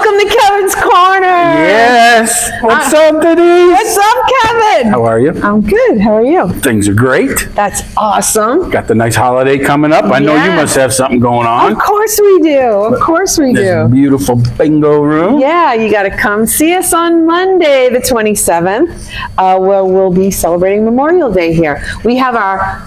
Welcome to Kevin's Corner. Yes. What's up, Denise? What's up, Kevin? How are you? I'm good. How are you? Things are great. That's awesome. Got the nice holiday coming up. I know you must have something going on. Of course we do. Of course we This do. beautiful bingo room. Yeah, you got to come see us on Monday, the 27th, where we'll be celebrating Memorial Day here. We have our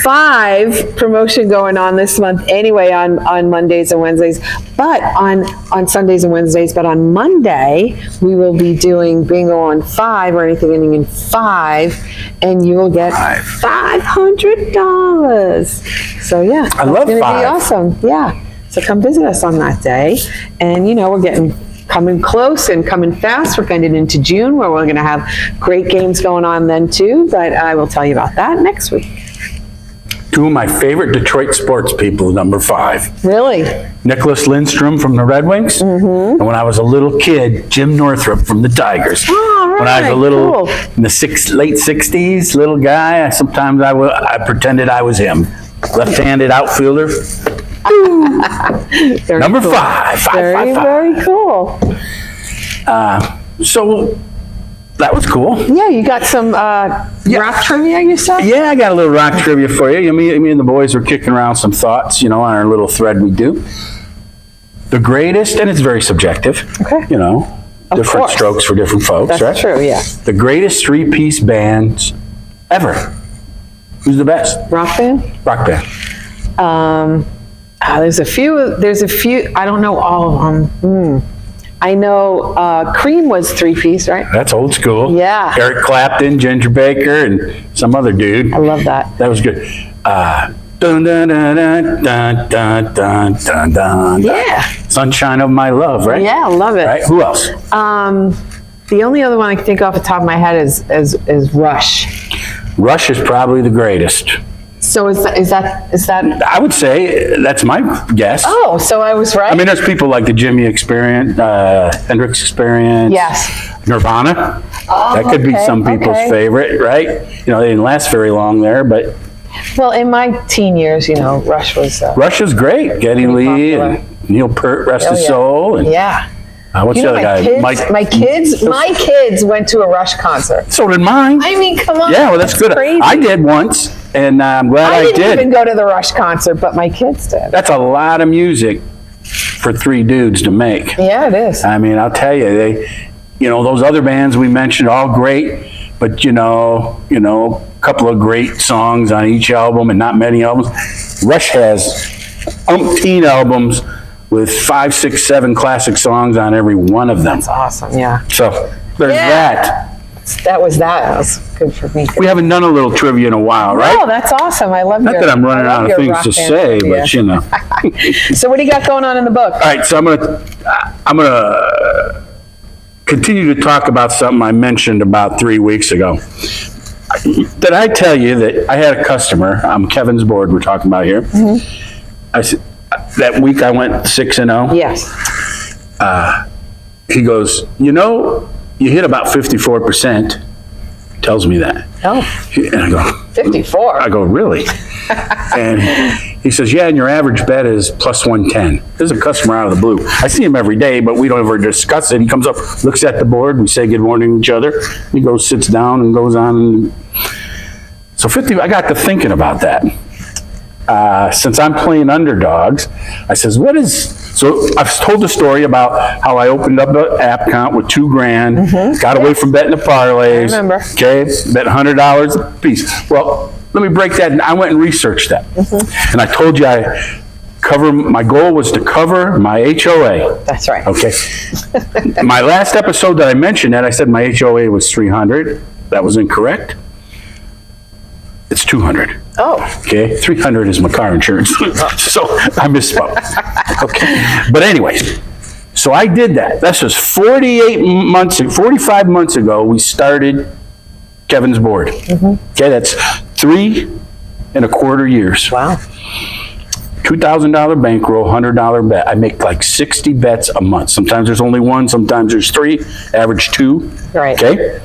5 promotion going on this month anyway on Mondays and Wednesdays, but on Sundays and Wednesdays. But on Monday, we will be doing bingo on 5 or anything ending in 5, and you will get $500. So yeah, I love it's 5. Be awesome. Yeah. So come visit us on that day. And you know, we're coming close and coming fast. We're getting into June where we're going to have great games going on then too, but I will tell you about that next week. 2 of my favorite Detroit sports people, number 5. Really? Nicholas Lindstrom from the Red Wings. And when I was a little kid, Jim Northrup from the Tigers. Oh, right. When I was a little, cool. in the late 60s, little guy, sometimes I pretended I was him. Left-handed outfielder. Number cool. 5. Very cool. So that was cool. Yeah, you got some rock trivia, you said? Yeah, I got a little rock trivia for you. Me and the boys were kicking around some thoughts, on our little thread we do. The greatest, and it's very subjective, Okay. different course. strokes for different folks, That's right? true, yeah. The greatest 3-piece bands ever. Who's the best? Rock band? Rock band. There's a few, I don't know all of them. I know Cream was 3-piece, right? That's old school. Yeah. Eric Clapton, Ginger Baker, and some other dude. I love that. That was good. Dun, dun, dun, dun, dun, dun, dun, dun, dun. Yeah. Sunshine of My Love, right? Yeah, I love it. Right? Who else? The only other one I can think off the top of my head is Rush. Rush is probably the greatest. So is that? I would say that's my guess. Oh, so I was right. I mean, there's people like the Jimmy Experience, Hendrix Experience. Yes. Nirvana. Oh, that could be okay, some people's okay. favorite, right? They didn't last very long there, but Well, in my teen years, Rush was. Rush is great. Geddy Lee popular. and Neil Peart, rest his yeah. soul. And Yeah. what's the other guy? My kids went to a Rush concert. So did mine. I mean, come on. Yeah, well, that's good. Crazy. I did once, and I'm glad I didn't did. even go to the Rush concert, but my kids did. That's a lot of music for 3 dudes to make. Yeah, it is. I mean, I'll tell you, those other bands we mentioned, all great, but a couple of great songs on each album and not many albums. Rush has umpteen albums with 5, 6, 7 classic songs on every one of them. That's awesome. Yeah. So there's that. That was good for me. We haven't done a little trivia in a while, right? Oh, that's awesome. I love Not your. that I'm running I love out of your things rock to band say, trivia. but So what do you got going on in the book? All right, so I'm gonna continue to talk about something I mentioned about 3 weeks ago. Did I tell you that I had a customer? I'm Kevin's board. We're talking about here. I said that week I went 6-0. Yes. He goes, you hit about 54%. Tells me that. Oh, And I go, 54. I go, really? And he says, yeah, and your average bet is plus 110. There's a customer out of the blue. I see him every day, but we don't ever discuss it. He comes up, looks at the board, we say good morning to each other. He goes, sits down and goes on. So 50, I got to thinking about that. Since I'm playing underdogs, I says, so I've told the story about how I opened up an app account with $2,000, got away from betting the parlays. I remember. Okay, bet $100 a piece. Well, let me break that. I went and researched that. And I told you my goal was to cover my HOA. That's right. Okay. My last episode that I mentioned that, I said my HOA was 300. That was incorrect. It's 200. Oh. Okay, 300 is my car insurance. So I misspoke. Okay, but anyways, so I did that. That's just 45 months ago, we started Kevin's board. Okay, that's 3.25 years. Wow. $2,000 bankroll, $100 bet. I make like 60 bets a month. Sometimes there's only 1, sometimes there's 3, average 2. Right. Okay.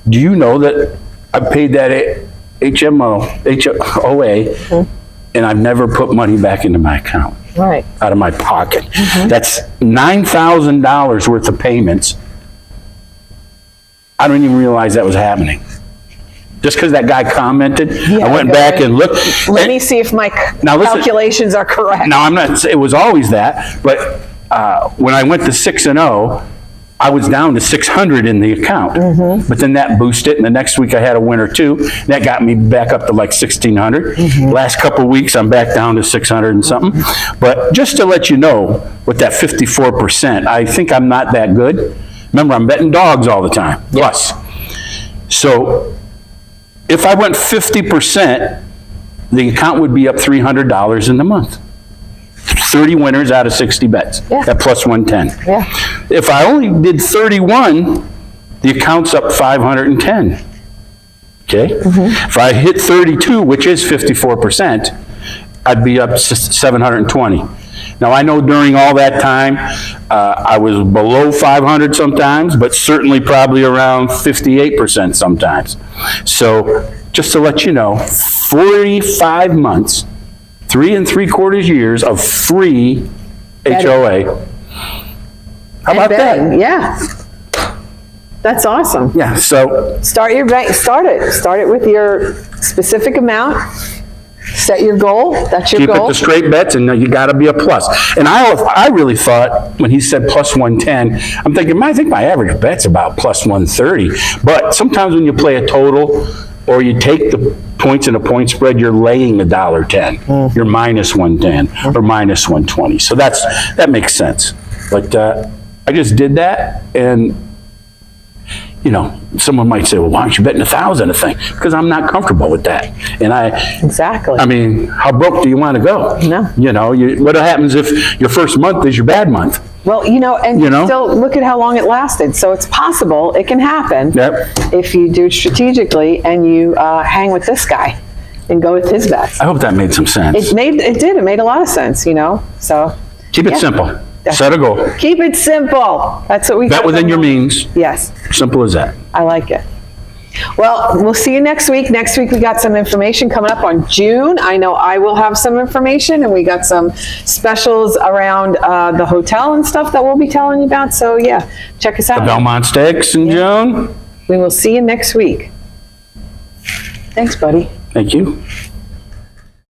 Do you know that I paid that HOA and I've never put money back into my account. Right. Out of my pocket. That's $9,000 worth of payments. I don't even realize that was happening. Just because that guy commented, I went back and looked. Let me see if my calculations are correct. Now, I'm not, it was always that, but when I went to 6-0, I was down to 600 in the account. But then that boosted, and the next week I had a win or two. That got me back up to like 1,600. Last couple of weeks, I'm back down to 600 and something. But just to let you know, with that 54%, I think I'm not that good. Remember, I'm betting dogs all the time, plus. So if I went 50%, the account would be up $300 in the month. 30 winners out of 60 bets at plus 110. Yeah. If I only did 31, the account's up 510. Okay? If I hit 32, which is 54%, I'd be up 720. Now, I know during all that time, I was below 500 sometimes, but certainly probably around 58% sometimes. So, just to let you know, 45 months, 3 3/4 years of free HOA. How about that? Yeah. That's awesome. Yeah, so. Start your bank, start it with your specific amount. Set your goal, that's your Keep goal. it to straight bets, and you gotta be a plus. And I really thought, when he said plus 110, I'm thinking, I think my average bet's about plus 130. But sometimes when you play a total, or you take the points in a point spread, you're laying $1.10. You're minus 110 or minus 120. So that makes sense. But I just did that, and someone might say, well, why aren't you betting 1,000 a thing? Because I'm not comfortable with that. And Exactly. I mean, how broke do you want to go? No. What happens if your first month is your bad month? Well, still look at how long it lasted. So it's possible, it can happen. Yep. If you do it strategically and you hang with this guy and go with his bets. I hope that made some sense. It did. It made a lot of sense, So keep it simple. Set a goal. Keep it simple. That's what we Bet within your means. Yes. Simple as that. I like it. Well, we'll see you next week. Next week, we got some information coming up on June. I know I will have some information, and we got some specials around the hotel and stuff that we'll be telling you about. So, yeah, check us out. The Belmont Stakes in June. We will see you next week. Thanks, buddy. Thank you.